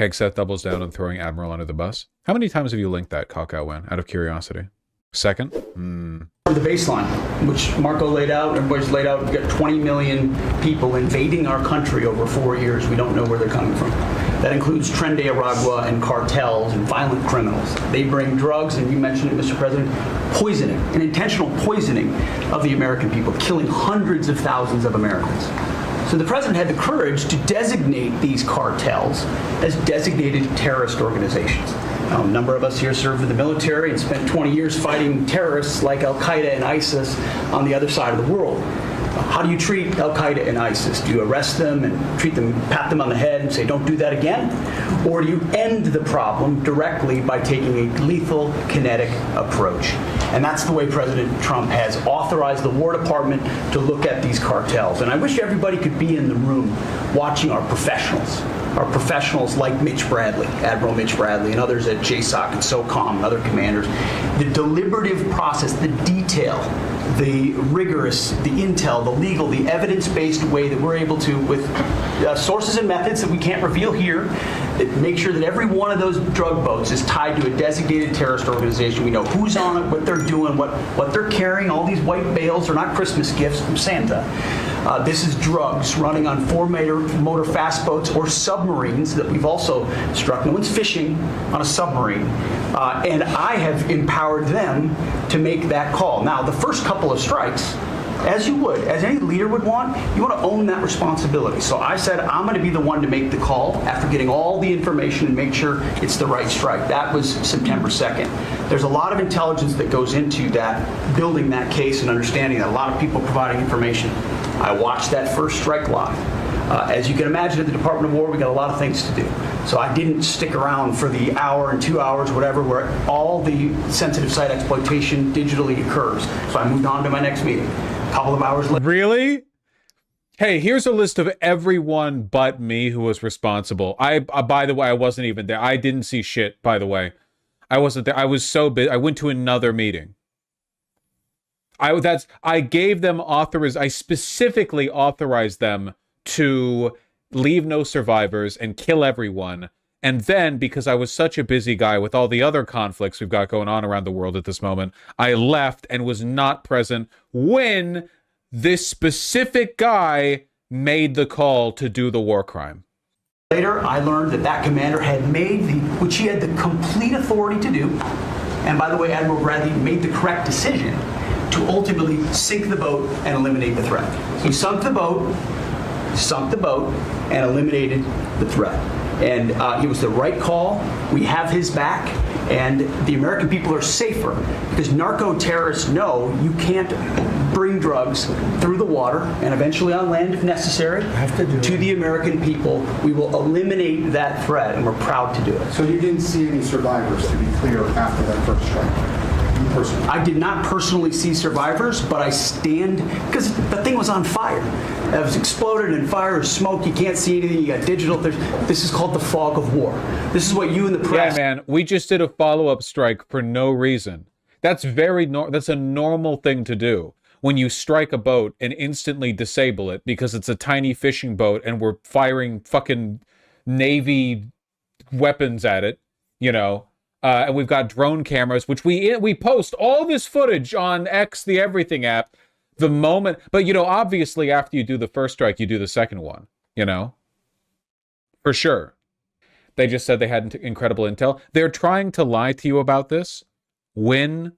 Hegseth doubles down on throwing Admiral under the bus. How many times have you linked that cock-out win, out of curiosity? Second? The baseline, which Marco laid out, everybody's laid out, we've got 20 million people invading our country over 4 years. We don't know where they're coming from. That includes Tren de Aragua and cartels and violent criminals. They bring drugs, and you mentioned it, Mr. President, poisoning, an intentional poisoning of the American people, killing hundreds of thousands of Americans. So the president had the courage to designate these cartels as designated terrorist organizations. A number of us here served in the military and spent 20 years fighting terrorists like Al-Qaeda and ISIS on the other side of the world. How do you treat Al-Qaeda and ISIS? Do you arrest them and treat them, pat them on the head and say, don't do that again? Or do you end the problem directly by taking a lethal, kinetic approach? And that's the way President Trump has authorized the War Department to look at these cartels. And I wish everybody could be in the room watching our professionals like Mitch Bradley, Admiral Mitch Bradley, and others at JSOC and SOCOM and other commanders. The deliberative process, the detail, the rigorous, the intel, the legal, the evidence-based way that we're able to, with sources and methods that we can't reveal here, make sure that every one of those drug boats is tied to a designated terrorist organization. We know who's on it, what they're doing, what they're carrying. All these white bales are not Christmas gifts from Santa. This is drugs running on four-motor fast boats or submarines that we've also struck. No one's fishing on a submarine. And I have empowered them to make that call. Now, the first couple of strikes, as you would, as any leader would want, you want to own that responsibility. So I said, I'm going to be the one to make the call after getting all the information and make sure it's the right strike. That was September 2nd. There's a lot of intelligence that goes into that, building that case and understanding that. A lot of people providing information. I watched that first strike live. As you can imagine, at the Department of War, we got a lot of things to do. So I didn't stick around for the hour and 2 hours, whatever, where all the sensitive site exploitation digitally occurs. So I moved on to my next meeting. A couple of hours later. Really? Hey, here's a list of everyone but me who was responsible. By the way, I wasn't even there. I didn't see shit, by the way. I wasn't there. I was so busy. I went to another meeting. I gave them I specifically authorized them to leave no survivors and kill everyone. And then, because I was such a busy guy with all the other conflicts we've got going on around the world at this moment, I left and was not present when this specific guy made the call to do the war crime. Later, I learned that commander had made which he had the complete authority to do. And by the way, Admiral Bradley made the correct decision to ultimately sink the boat and eliminate the threat. He sunk the boat and eliminated the threat. And it was the right call. We have his back, and the American people are safer because narco-terrorists know you can't bring drugs through the water and eventually on land if necessary to the American people. We will eliminate that threat, and we're proud to do it. So you didn't see any survivors, to be clear, after that first strike? Personally. I did not personally see survivors, but I stand, because the thing was on fire. It was exploded and fire, smoke, you can't see anything, you got digital. This is called the fog of war. This is what you and the press... Yeah, man, we just did a follow-up strike for no reason. That's that's a normal thing to do. When you strike a boat and instantly disable it because it's a tiny fishing boat and we're firing fucking Navy weapons at it, you know... and we've got drone cameras, which we post all this footage on X, the Everything app, the moment. But, you know, obviously after you do the first strike, you do the second one, you know? For sure. They just said they had incredible intel. They're trying to lie to you about this when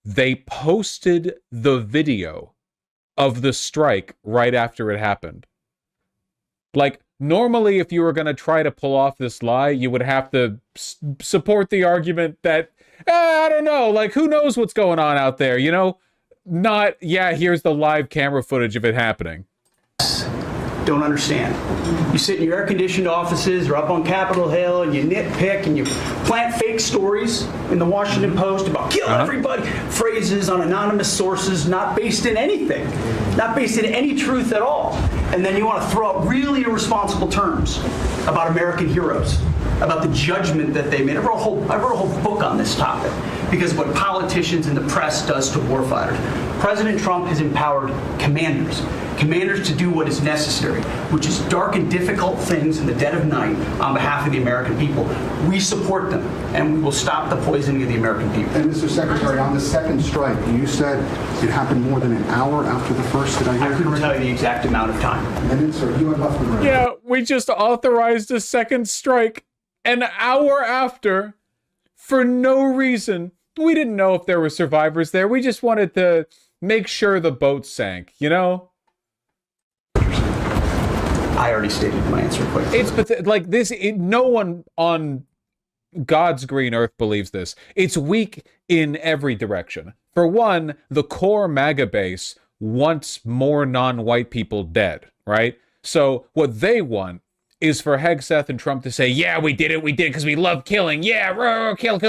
they posted the video of the strike right after it happened. Like, normally, if you were going to try to pull off this lie, you would have to support the argument that, I don't know, like, who knows what's going on out there, you know? Not, yeah, here's the live camera footage of it happening. Don't understand. You sit in your air-conditioned offices or up on Capitol Hill and you nitpick and you plant fake stories in the Washington Post about kill everybody, phrases on anonymous sources not based in anything, not based in any truth at all. And then you want to throw out really irresponsible terms about American heroes, about the judgment that they made. I wrote a whole book on this topic. because of what politicians and the press does to warfighters. President Trump has empowered commanders to do what is necessary, which is dark and difficult things in the dead of night on behalf of the American people. We support them, and we will stop the poisoning of the American people. And Mr. Secretary, on the second strike, you said it happened more than an hour after the first. Did I hear I couldn't tell you the exact amount of time. Minutes, or you had left the room? Yeah, we just authorized a second strike an hour after for no reason. We didn't know if there were survivors there. We just wanted to make sure the boat sank, you know? I already stated my answer quite clearly. It's like this. No one on God's green earth believes this. It's weak in every direction. For one, the core MAGA base wants more non-white people dead, right? So what they want is for Hegseth and Trump to say, yeah, we did it because we love killing. Yeah, kill.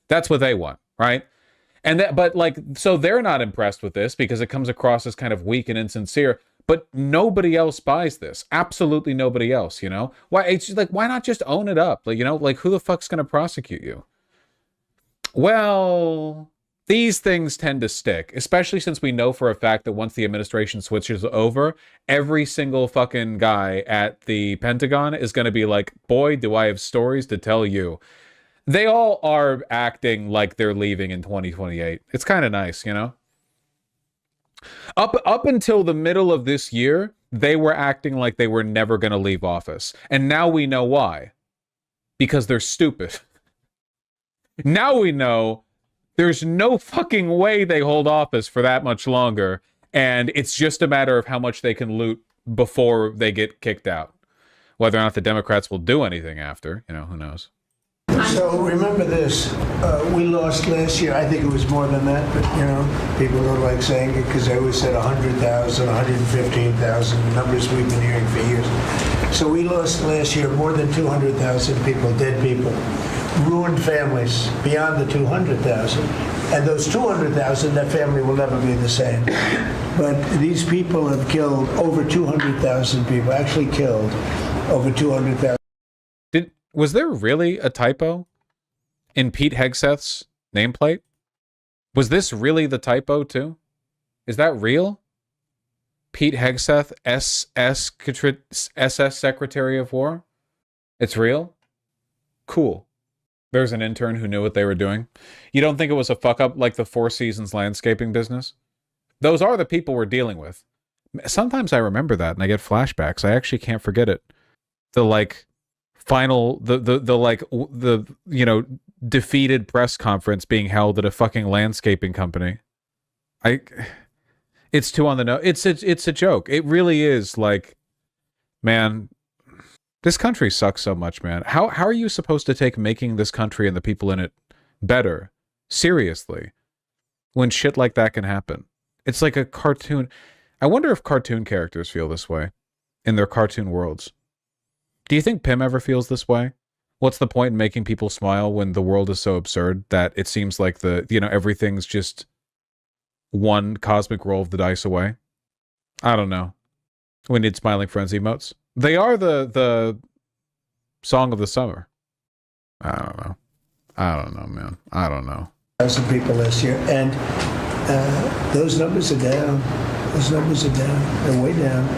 That's what they want, right? And that, but like, so they're not impressed with this because it comes across as kind of weak and insincere. But nobody else buys this. Absolutely nobody else, you know? Why? It's just like, why not just own it up? Like, you know, like, who the fuck's gonna prosecute you? Well, these things tend to stick, especially since we know for a fact that once the administration switches over, every single fucking guy at the Pentagon is gonna be like, boy, do I have stories to tell you. They all are acting like they're leaving in 2028. It's kind of nice, you know? Up until the middle of this year, they were acting like they were never going to leave office. And now we know why. Because they're stupid. Now we know there's no fucking way they hold office for that much longer. And it's just a matter of how much they can loot before they get kicked out. Whether or not the Democrats will do anything after, you know, who knows. So remember this, we lost last year, I think it was more than that, but you know, people don't like saying it because they always said 100,000, 115,000, numbers we've been hearing for years. So we lost last year more than 200,000 people, dead people, ruined families beyond the 200,000. And those 200,000, that family will never be the same. But these people have killed over 200,000 people, actually killed over 200,000. Was there really a typo in Pete Hegseth's nameplate? Was this really the typo too? Is that real? Pete Hegseth, SS Secretary of War? It's real? Cool. There's an intern who knew what they were doing. You don't think it was a fuck up like the Four Seasons landscaping business? Those are the people we're dealing with. Sometimes I remember that and I get flashbacks. I actually can't forget it. The like final, the you know, defeated press conference being held at a fucking landscaping company. It's too on the nose. It's a joke. It really is. Like, man, this country sucks so much, man. How are you supposed to take making this country and the people in it better seriously when shit like that can happen? It's like a cartoon. I wonder if cartoon characters feel this way in their cartoon worlds. Do you think Pym ever feels this way? What's the point in making people smile when the world is so absurd that it seems like everything's just one cosmic roll of the dice away? I don't know. We need smiling friends emotes. They are the song of the summer. I don't know. I don't know, man. I don't know. 1,000 people last year, and those numbers are down. Those numbers are down. They're way down.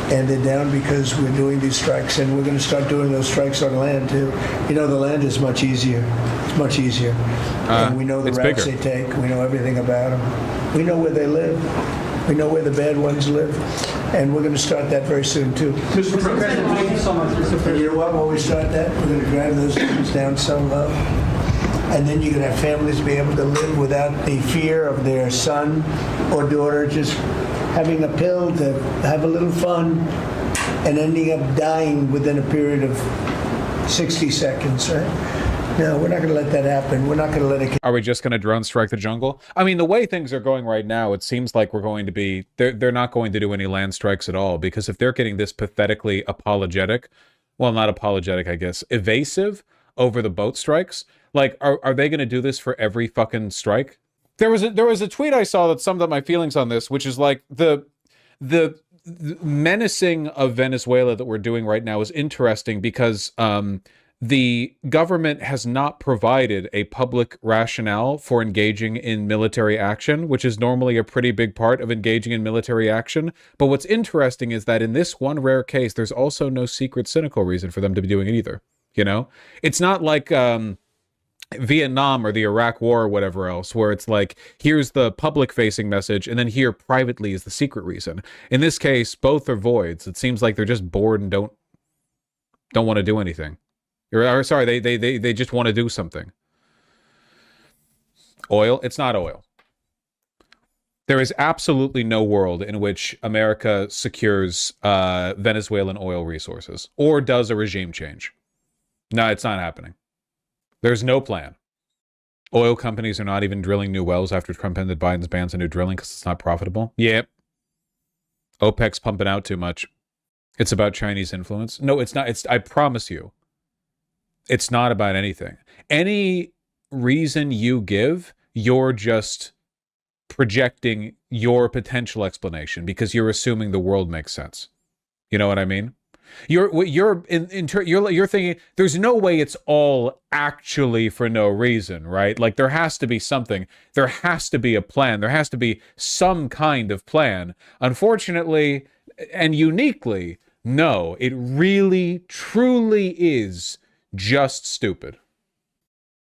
And they're down because we're doing these strikes, and we're going to start doing those strikes on land too. You know, the land is much easier. It's much easier. And we know the routes they take. We know everything about them. We know where they live. We know where the bad ones live. And we're going to start that very soon too. Mr. President, thank you so much. And you know what? When we start that, we're going to drive those numbers down so low. And then you're going to have families be able to live without the fear of their son or daughter just having a pill to have a little fun and ending up dying within a period of 60 seconds, right? No, we're not going to let that happen. We're not going to let it... Are we just going to drone strike the jungle? I mean, the way things are going right now, it seems like we're going to be... They're not going to do any land strikes at all, because if they're getting this pathetically apologetic, well, not apologetic, I guess, evasive over the boat strikes, like, are they going to do this for every fucking strike? There was a tweet I saw that summed up my feelings on this, which is like the menacing of Venezuela that we're doing right now is interesting because the government has not provided a public rationale for engaging in military action, which is normally a pretty big part of engaging in military action. But what's interesting is that in this one rare case, there's also no secret, cynical reason for them to be doing it either. You know, it's not like Vietnam or the Iraq War or whatever else, where it's like, here's the public-facing message, and then here privately is the secret reason. In this case, both are voids. It seems like they're just bored and don't want to do anything. Or sorry, they just want to do something. Oil? It's not oil. There is absolutely no world in which America secures Venezuelan oil resources or does a regime change. No, it's not happening. There's no plan. Oil companies are not even drilling new wells after Trump ended Biden's bans on new drilling because it's not profitable. Yep. OPEC's pumping out too much. It's about Chinese influence. No, it's not. I promise you. It's not about anything. Any reason you give, you're just projecting your potential explanation because you're assuming the world makes sense. You know what I mean? You're thinking there's no way it's all actually for no reason, right? Like there has to be something. There has to be a plan. There has to be some kind of plan. Unfortunately and uniquely, no, it really, truly is just stupid.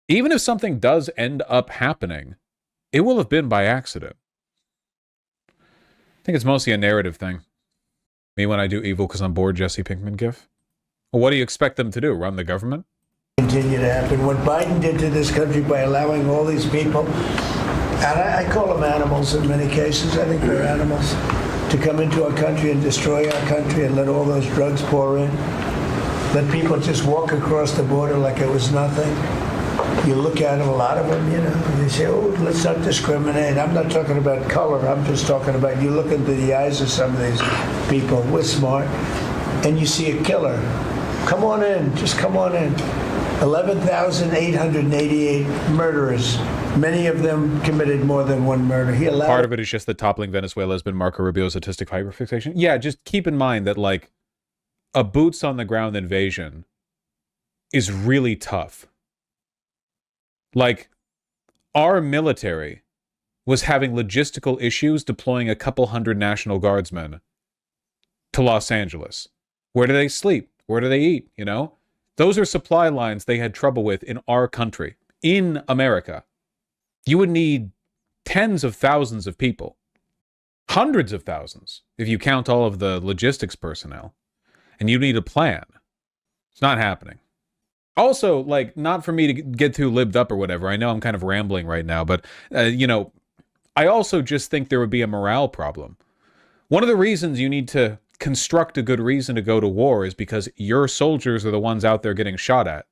Even if something does end up happening, it will have been by accident. I think it's mostly a narrative thing. Me when I do evil because I'm bored, Jesse Pinkman gif. Well, what do you expect them to do? Run the government? Continue to happen. What Biden did to this country by allowing all these people, and I call them animals in many cases, I think they're animals, to come into our country and destroy our country and let all those drugs pour in. Let people just walk across the border like it was nothing. You look at them, a lot of them, you know, and you say, oh, let's not discriminate. I'm not talking about color. I'm just talking about, you look into the eyes of some of these people, we're smart, and you see a killer. Come on in, just come on in. 11,888 murderers. Many of them committed more than one murder. Part of it is just that toppling Venezuela has been Marco Rubio's autistic hyperfixation. Yeah, just keep in mind that, like, a boots-on-the-ground invasion is really tough. Like, our military was having logistical issues deploying a couple hundred National Guardsmen to Los Angeles. Where do they sleep? Where do they eat? You know? Those are supply lines they had trouble with in our country, in America. You would need tens of thousands of people, hundreds of thousands, if you count all of the logistics personnel. And you need a plan. It's not happening. Also, like, not for me to get too libbed up or whatever. I know I'm kind of rambling right now, but, you know, I also just think there would be a morale problem. One of the reasons you need to construct a good reason to go to war is because your soldiers are the ones out there getting shot at.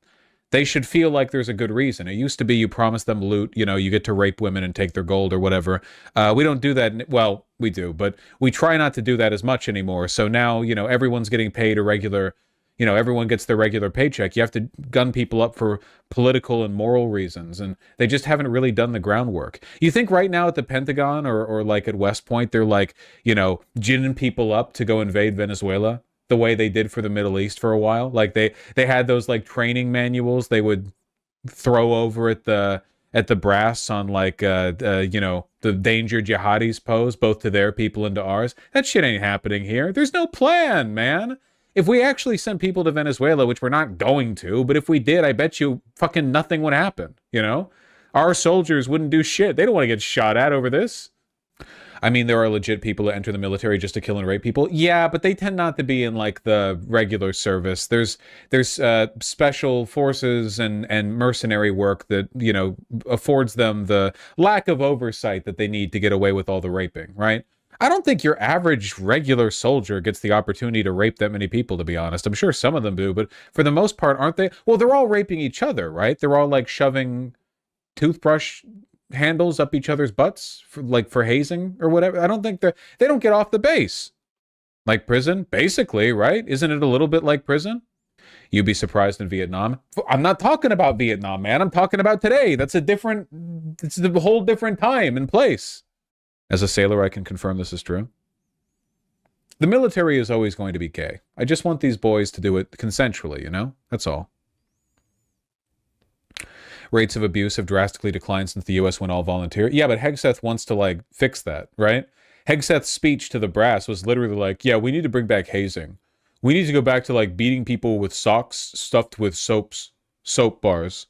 They should feel like there's a good reason. It used to be you promise them loot, you know, you get to rape women and take their gold or whatever. We don't do that. Well, we do, but we try not to do that as much anymore. So now, you know, everyone's getting paid a regular, you know, everyone gets their regular paycheck. You have to gun people up for political and moral reasons, and they just haven't really done the groundwork. You think right now at the Pentagon or like at West Point, they're like, you know, ginning people up to go invade Venezuela the way they did for the Middle East for a while? Like they had those like training manuals they would throw over at the brass on like you know, the danger jihadis pose both to their people and to ours. That shit ain't happening here. There's no plan, man. If we actually sent people to Venezuela, which we're not going to, but if we did, I bet you fucking nothing would happen, you know? Our soldiers wouldn't do shit. They don't want to get shot at over this. I mean, there are legit people that enter the military just to kill and rape people. Yeah, but they tend not to be in like the regular service. There's special forces and mercenary work that, you know, affords them the lack of oversight that they need to get away with all the raping, right? I don't think your average regular soldier gets the opportunity to rape that many people, to be honest. I'm sure some of them do, but for the most part, aren't they? Well, they're all raping each other, right? They're all like shoving toothbrush handles up each other's butts for hazing or whatever. I don't think they don't get off the base. Like prison, basically, right? Isn't it a little bit like prison? You'd be surprised in Vietnam. I'm not talking about Vietnam, man. I'm talking about today. It's a whole different time and place. As a sailor, I can confirm this is true. The military is always going to be gay. I just want these boys to do it consensually, you know? That's all. Rates of abuse have drastically declined since the U.S. went all volunteer. Yeah, but Hegseth wants to, like, fix that, right? Hegseth's speech to the brass was literally like, yeah, we need to bring back hazing. We need to go back to, like, beating people with socks stuffed with soap bars.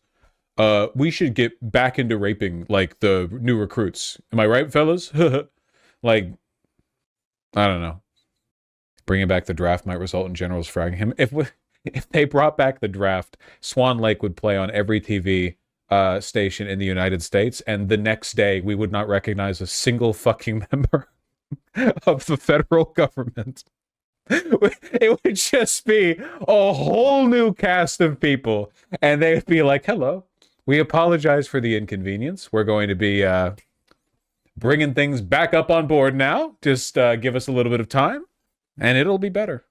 We should get back into raping, like, the new recruits. Am I right, fellas? Like, I don't know. Bringing back the draft might result in generals fragging him. If they brought back the draft, Swan Lake would play on every TV station in the United States, and the next day we would not recognize a single fucking member of the federal government. It would just be a whole new cast of people, and they would be like, hello, we apologize for the inconvenience. We're going to be bringing things back up on board now. Just give us a little bit of time, and it'll be better.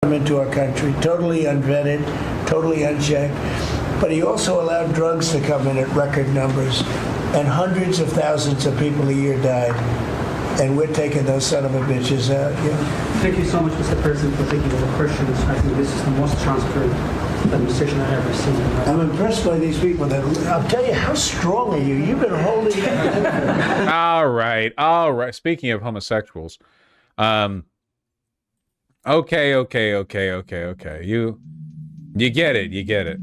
Into our country, totally unvetted, totally unchecked. But he also allowed drugs to come in at record numbers, and hundreds of thousands of people a year died. And we're taking those son of a bitches out. Yeah. Thank you so much, Mr. President, for taking the questions. I think this is the most transparent administration I've ever seen. I'm impressed by these people. I'll tell you, how strong are you? You've been holding it. All right. Speaking of homosexuals, okay. You get it.